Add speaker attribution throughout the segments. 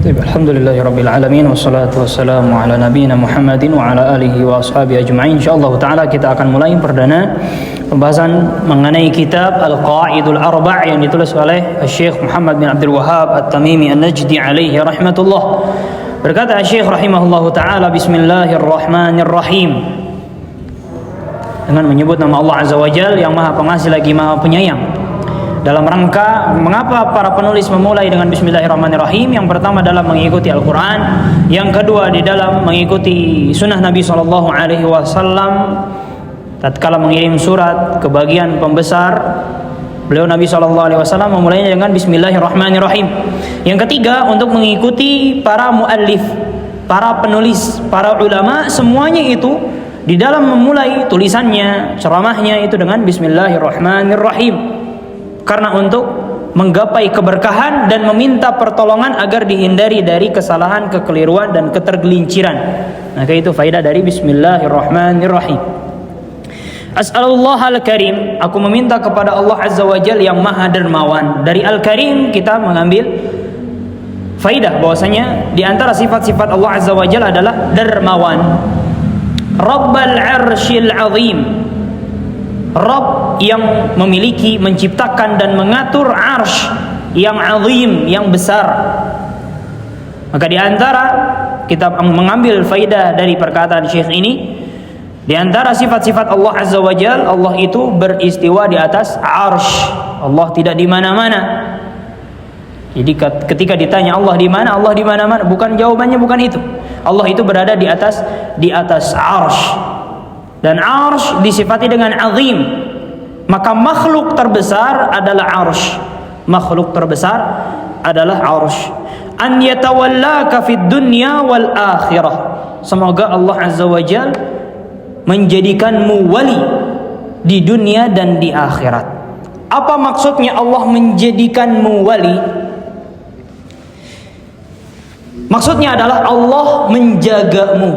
Speaker 1: Alhamdulillahirabbil alamin wassalatu wassalamu ala nabiyyina Muhammadin wa ala alihi wa ashabihi ajma'in. Insyaallah taala kita akan mulai perdana pembahasan mengenai kitab Al-Qawaidul Arba' yang ditulis oleh Syekh Muhammad bin Abdul Wahhab At-Tamimi An-Najdi alaihi rahmatullah. Berkata Syekh rahimahullahu taala, bismillahirrahmanirrahim, dengan menyebut nama Allah Azza wa Jalla yang Maha Pengasih lagi Maha Penyayang. Dalam rangka mengapa para penulis memulai dengan bismillahirrahmanirrahim? Yang pertama dalam mengikuti Al-Quran, yang kedua di dalam mengikuti sunnah Nabi SAW tatkala mengirim surat ke bagian pembesar beliau Nabi SAW memulainya dengan bismillahirrahmanirrahim. Yang ketiga untuk mengikuti para muallif, para penulis, para ulama, semuanya itu di dalam memulai tulisannya, ceramahnya itu dengan bismillahirrahmanirrahim, karena untuk menggapai keberkahan dan meminta pertolongan agar dihindari dari kesalahan, kekeliruan dan ketergelinciran. Maka itu faedah dari bismillahirrahmanirrahim. As'alullah al-karim, aku meminta kepada Allah Azza wa Jalla yang Maha Dermawan. Dari al-karim kita mengambil faedah bahwasanya di antara sifat-sifat Allah Azza wa Jalla adalah dermawan. Rabbal arsyil azim, Rabb yang memiliki, menciptakan dan mengatur arsy yang azim, yang besar. Maka di antara kita mengambil faidah dari perkataan Syekh ini, di antara sifat-sifat Allah Azza wa Jalla, Allah itu beristiwa di atas arsy. Allah tidak di mana-mana. Jadi ketika ditanya Allah di mana? Allah di mana-mana. Bukan, jawabannya bukan itu. Allah itu berada di atas arsy. Dan arsy disifati dengan azim. Maka makhluk terbesar adalah arsy. Makhluk terbesar adalah arsy. An yatawallaka fid dunya wal akhirah. Semoga Allah Azza wa Jalla menjadikanmu wali di dunia dan di akhirat. Apa maksudnya Allah menjadikanmu wali? Maksudnya adalah Allah menjagamu,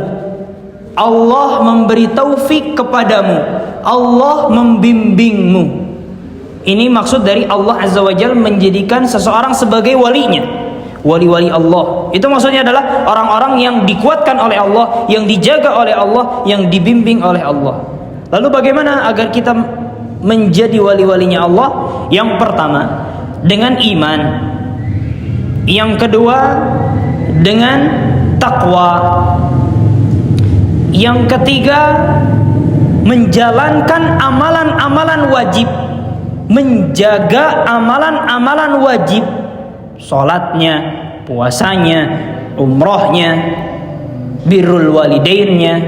Speaker 1: Allah memberi taufik kepadamu, Allah membimbingmu. Ini maksud dari Allah Azza wa Jalla menjadikan seseorang sebagai walinya, wali-wali Allah. Itu maksudnya adalah orang-orang yang dikuatkan oleh Allah, yang dijaga oleh Allah, yang dibimbing oleh Allah. Lalu bagaimana agar kita menjadi wali-walinya Allah? Yang pertama dengan iman, yang kedua dengan takwa, yang ketiga menjalankan amalan-amalan wajib, menjaga amalan-amalan wajib, salatnya, puasanya, umrohnya, birrul walidainnya.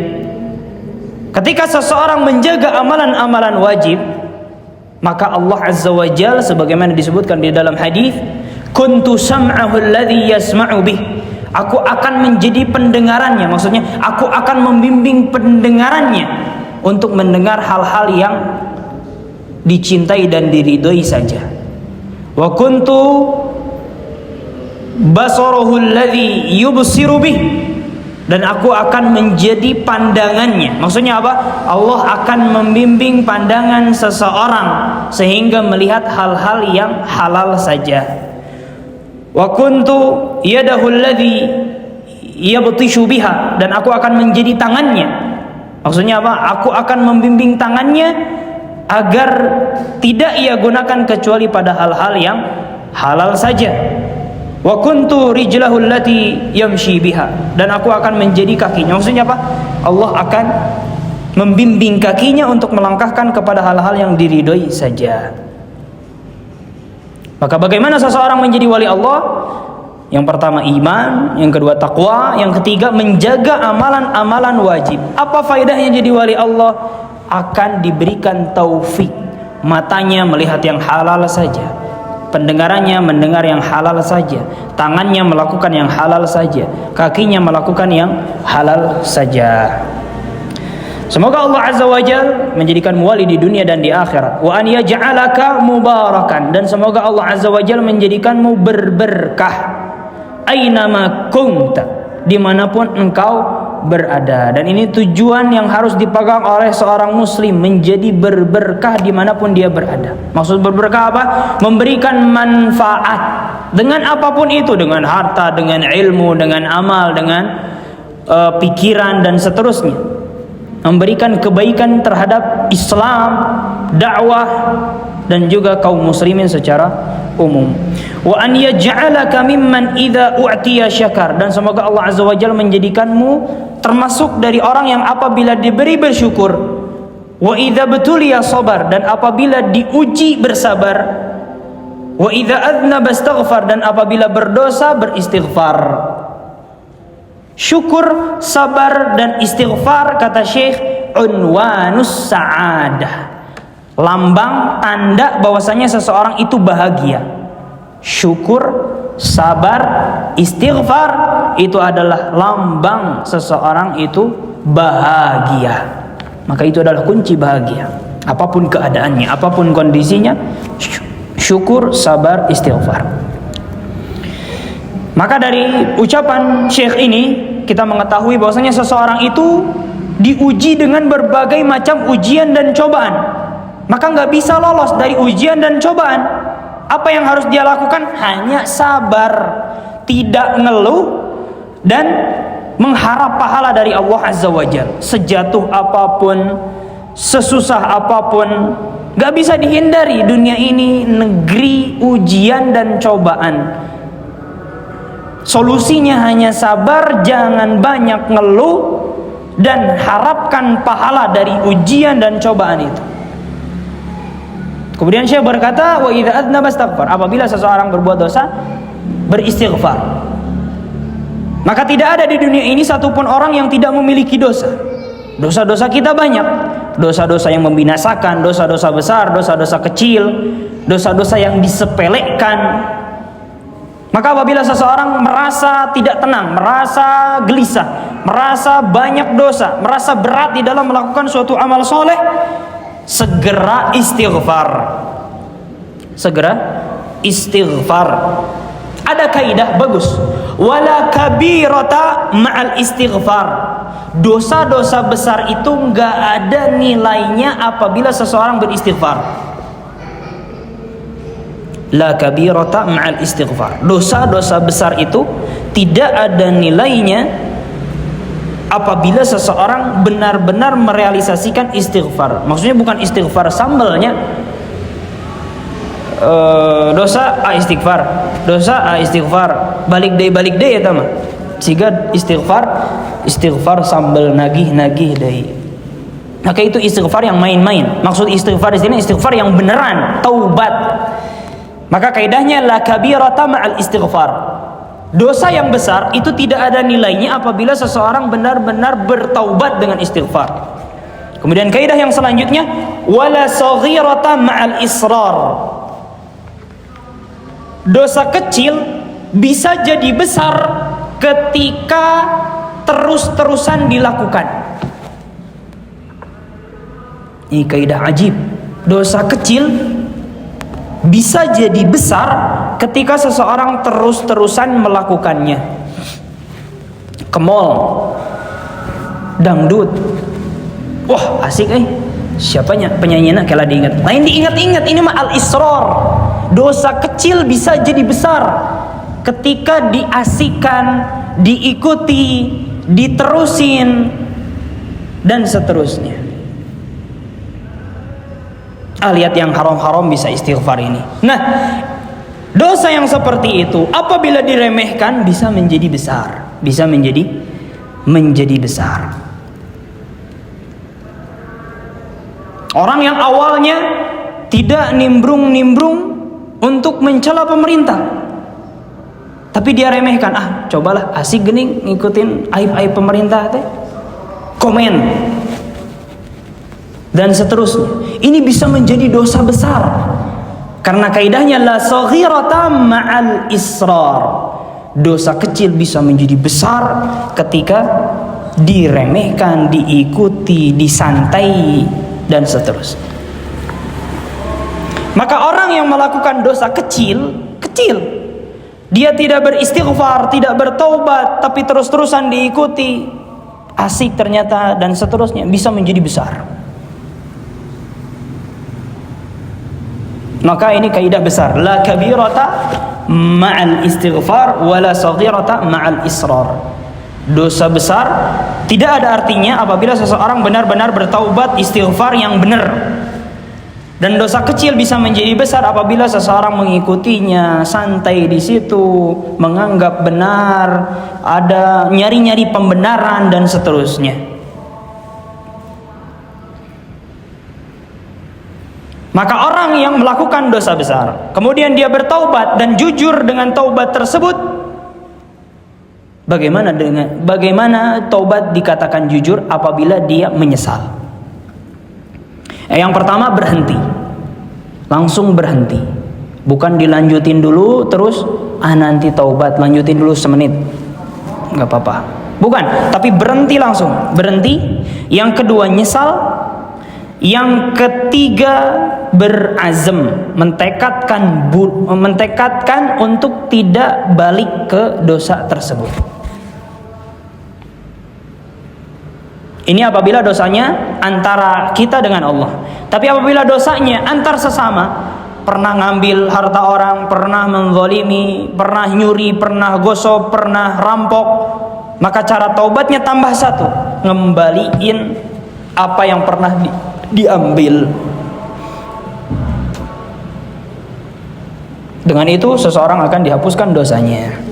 Speaker 1: Ketika seseorang menjaga amalan-amalan wajib, maka Allah Azza wa Jalla sebagaimana disebutkan di dalam hadis, kuntu sam'ahu alladhi yasma'u bih, aku akan menjadi pendengarannya. Maksudnya aku akan membimbing pendengarannya untuk mendengar hal-hal yang dicintai dan diridhoi saja. Wa kuntu basarahu alladhi yubsiru bih, dan aku akan menjadi pandangannya. Maksudnya apa? Allah akan membimbing pandangan seseorang sehingga melihat hal-hal yang halal saja. Wa kuntu yadahu alladhi yabtishu biha, dan aku akan menjadi tangannya. Maksudnya apa? Aku akan membimbing tangannya agar tidak ia gunakan kecuali pada hal-hal yang halal saja. Wa kuntu rijlahu allati yamshi biha, dan aku akan menjadi kakinya. Maksudnya apa? Allah akan membimbing kakinya untuk melangkahkan kepada hal-hal yang diridhoi saja. Maka bagaimana seseorang menjadi wali Allah? Yang pertama iman, yang kedua takwa, yang ketiga menjaga amalan-amalan wajib. Apa faedahnya jadi wali Allah? Akan diberikan taufik, matanya melihat yang halal saja, pendengarannya mendengar yang halal saja, tangannya melakukan yang halal saja, kakinya melakukan yang halal saja. Semoga Allah Azza wa Jalla menjadikanmu wali di dunia dan di akhirat. Wa an yaj'alaka mubarakan, dan semoga Allah Azza wa Jalla menjadikanmu berberkah. Ainama kunta, dimanapun engkau berada. Dan ini tujuan yang harus dipegang oleh seorang muslim, menjadi berberkah dimanapun dia berada. Maksud berberkah apa? Memberikan manfaat dengan apapun itu, dengan harta, dengan ilmu, dengan amal, dengan pikiran dan seterusnya, memberikan kebaikan terhadap Islam, dakwah dan juga kaum muslimin secara umum. Wa an yaj'alaka mimman idza u'tiya syakar, dan semoga Allah Azza wa Jalla menjadikanmu termasuk dari orang yang apabila diberi bersyukur, wa idza betuliya sabar, dan apabila diuji bersabar, wa idza adnaba astaghfar, dan apabila berdosa beristighfar. Syukur, sabar dan istighfar, kata Syekh, unwanus sa'adah, lambang tanda bahwasanya seseorang itu bahagia. Syukur, sabar, istighfar itu adalah lambang seseorang itu bahagia. Maka itu adalah kunci bahagia. Apapun keadaannya, apapun kondisinya, syukur, sabar, istighfar. Maka dari ucapan Syekh ini kita mengetahui bahwasanya seseorang itu diuji dengan berbagai macam ujian dan cobaan. Maka nggak bisa lolos dari ujian dan cobaan. Apa yang harus dia lakukan? Hanya sabar, tidak ngeluh, dan mengharap pahala dari Allah Azza wa Jalla. Sejatuh apapun, sesusah apapun, nggak bisa dihindari. Dunia ini negeri ujian dan cobaan. Solusinya hanya sabar, jangan banyak ngeluh, dan harapkan pahala dari ujian dan cobaan itu. Kemudian Syekh berkata, wa idza adnaba astaghfar, apabila seseorang berbuat dosa, beristighfar. Maka tidak ada di dunia ini satupun orang yang tidak memiliki dosa. Dosa-dosa kita banyak. Dosa-dosa yang membinasakan, dosa-dosa besar, dosa-dosa kecil, dosa-dosa yang disepelekan. Maka apabila seseorang merasa tidak tenang, merasa gelisah, merasa banyak dosa, merasa berat di dalam melakukan suatu amal soleh, segera istighfar. Segera istighfar. Ada kaidah bagus. Wala kabirata ma'al istighfar. Dosa-dosa besar itu enggak ada nilainya apabila seseorang beristighfar. La kabirata ma'al istighfar. Dosa-dosa besar itu tidak ada nilainya apabila seseorang benar-benar merealisasikan istighfar. Maksudnya bukan istighfar sambalnya, dosa istighfar, dosa istighfar, balik deh ya tama. Siga istighfar sambal nagih deh. Maka itu istighfar yang main-main. Maksud istighfar di sini istighfar yang beneran, taubat. Maka kaidahnya la kabirata ma'al istighfar. Dosa yang besar itu tidak ada nilainya apabila seseorang benar-benar bertaubat dengan istighfar. Kemudian kaidah yang selanjutnya, wala saghirata ma'al israr. Dosa kecil bisa jadi besar ketika terus-terusan dilakukan. Ini kaidah ajib. Dosa kecil bisa jadi besar ketika seseorang terus-terusan melakukannya. Ke mall, dangdut, wah asik siapanya penyanyinya kalau diingat. Lain diingat-ingat, ini mah al-israr. Dosa kecil bisa jadi besar ketika diasikan, diikuti, diterusin dan seterusnya. Lihat yang haram-haram bisa istighfar ini. Nah, dosa yang seperti itu apabila diremehkan bisa menjadi besar, bisa menjadi besar. Orang yang awalnya tidak nimbrung-nimbrung untuk mencela pemerintah, tapi dia remehkan, cobalah asik gening ngikutin aib-aib pemerintah teh, komen dan seterusnya. Ini bisa menjadi dosa besar karena kaidahnya la saghirata ma'al israr. Dosa kecil bisa menjadi besar ketika diremehkan, diikuti, disantai dan seterusnya. Maka orang yang melakukan dosa kecil, dia tidak beristighfar, tidak bertaubat, tapi terus-terusan diikuti, asik ternyata dan seterusnya, bisa menjadi besar. Maka ini kaidah besar, la kabirata ma'al istighfar wala saghirata ma'al israr. Dosa besar tidak ada artinya apabila seseorang benar-benar bertaubat istighfar yang benar. Dan dosa kecil bisa menjadi besar apabila seseorang mengikutinya, santai di situ, menganggap benar, ada nyari-nyari pembenaran dan seterusnya. Maka orang yang melakukan dosa besar, kemudian dia bertaubat dan jujur dengan taubat tersebut, bagaimana taubat dikatakan jujur apabila dia menyesal? Yang pertama, berhenti. Langsung berhenti. Bukan dilanjutin dulu terus nanti taubat, lanjutin dulu semenit. Enggak apa-apa. Bukan, tapi berhenti langsung. Berhenti. Yang kedua, nyesal. Yang ketiga, berazam, mentekadkan untuk tidak balik ke dosa tersebut. Ini apabila dosanya antara kita dengan Allah. Tapi apabila dosanya antar sesama, pernah ngambil harta orang, pernah menzalimi, pernah nyuri, pernah gosok, pernah rampok, maka cara taubatnya tambah satu, ngembaliin apa yang pernah diambil. Dengan itu seseorang akan dihapuskan dosanya.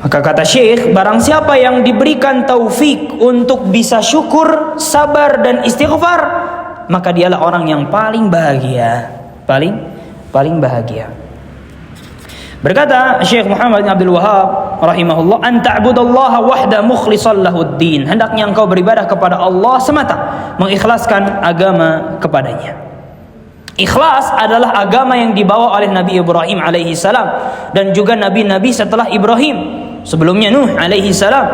Speaker 1: Maka kata Syekh, barang siapa yang diberikan taufik untuk bisa syukur, sabar dan istighfar, maka dialah orang yang paling bahagia. Paling bahagia. Berkata Syekh Muhammad bin Abdul Wahhab rahimahullah, "An ta'budallaha wahda mukhlishan lahuddin." Hendaknya engkau beribadah kepada Allah semata, mengikhlaskan agama kepadanya. Ikhlas adalah agama yang dibawa oleh Nabi Ibrahim alaihi salam dan juga nabi-nabi setelah Ibrahim. Sebelumnya Nuh alaihi salam.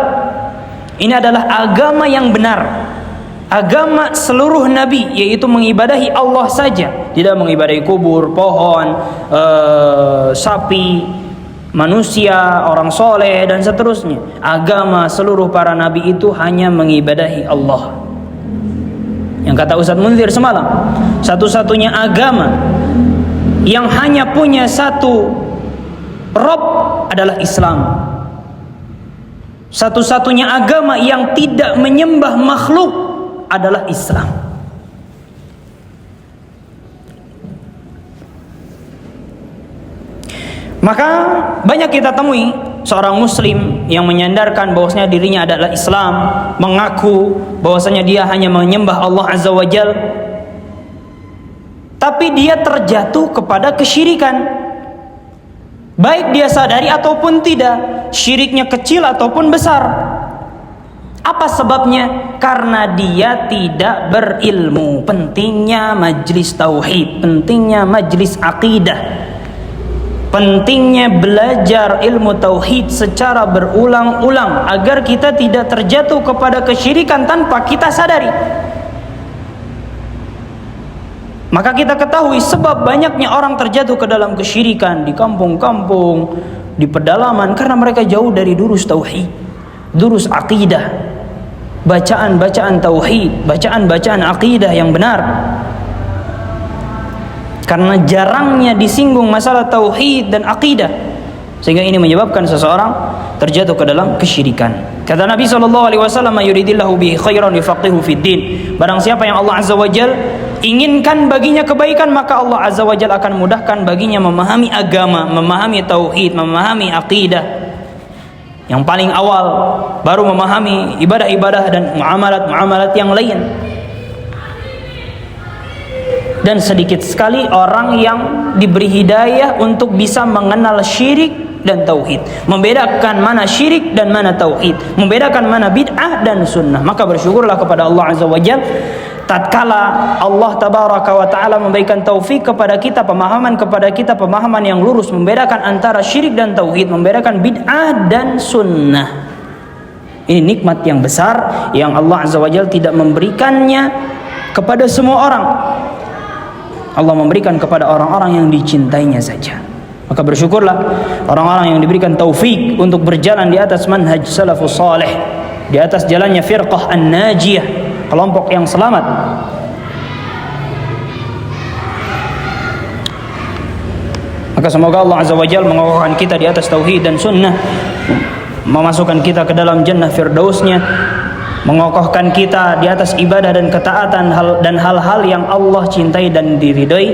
Speaker 1: Ini adalah agama yang benar. Agama seluruh nabi, yaitu mengibadahi Allah saja, tidak mengibadahi kubur, pohon, sapi, manusia, orang soleh dan seterusnya. Agama seluruh para nabi itu hanya mengibadahi Allah. Yang kata Ustaz Munzir semalam, satu-satunya agama yang hanya punya satu Rabb adalah Islam. Satu-satunya agama yang tidak menyembah makhluk adalah Islam. Maka banyak kita temui seorang muslim yang menyandarkan bahwasanya dirinya adalah Islam, mengaku bahwasanya dia hanya menyembah Allah Azza wa Jalla, tapi dia terjatuh kepada kesyirikan. Baik dia sadari ataupun tidak, syiriknya kecil ataupun besar. Apa sebabnya? Karena dia tidak berilmu. Pentingnya majlis tauhid, pentingnya majlis akidah, pentingnya belajar ilmu tauhid secara berulang-ulang agar kita tidak terjatuh kepada kesyirikan tanpa kita sadari. Maka kita ketahui sebab banyaknya orang terjatuh ke dalam kesyirikan di kampung-kampung, di pedalaman, karena mereka jauh dari durus tauhid, durus akidah, bacaan-bacaan tauhid, bacaan-bacaan akidah yang benar. Karena jarangnya disinggung masalah tauhid dan akidah, sehingga ini menyebabkan seseorang terjatuh ke dalam kesyirikan. Kata Nabi SAW, "Yuridillahu bihi khairan yufaqihu fid din." Barang siapa yang Allah Azza wa Jalla inginkan baginya kebaikan, maka Allah Azza wa Jalla akan mudahkan baginya memahami agama, memahami tauhid, memahami akidah. Yang paling awal baru memahami ibadah-ibadah dan muamalat-muamalat yang lain. Dan sedikit sekali orang yang diberi hidayah untuk bisa mengenal syirik dan tauhid, membedakan mana syirik dan mana tauhid, membedakan mana bid'ah dan sunnah. Maka bersyukurlah kepada Allah Azza wa Jalla tatkala Allah Tabaraka wa Ta'ala memberikan taufik kepada kita, pemahaman yang lurus, membedakan antara syirik dan tauhid, membedakan bid'ah dan sunnah. Ini nikmat yang besar yang Allah Azza wa Jalla tidak memberikannya kepada semua orang. Allah memberikan kepada orang-orang yang dicintainya saja. Maka bersyukurlah orang-orang yang diberikan taufik untuk berjalan di atas manhaj salafus salih, di atas jalannya firqah an-najiyah, kelompok yang selamat. Maka semoga Allah Azza wa Jalla mengokohkan kita di atas tauhid dan sunnah, memasukkan kita ke dalam jannah firdausnya, mengokohkan kita di atas ibadah dan ketaatan dan hal-hal yang Allah cintai dan diridhai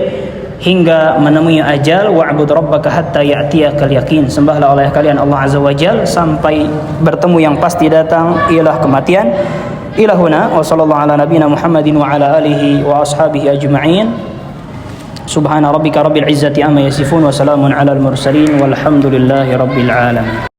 Speaker 1: hingga menemui ajal. Wa'bud rabbaka hatta ya'tiyakal yaqin. Sembahlah oleh kalian Allah Azza wa Jalla sampai bertemu yang pasti datang, ialah kematian. Ilahuna wa sallallahu ala nabiyina Muhammadin wa ala alihi wa ashabihi ajma'in. Subhana rabbika rabbil izzati amma yasifun wa salamun alal mursalin walhamdulillahi rabbil alamin.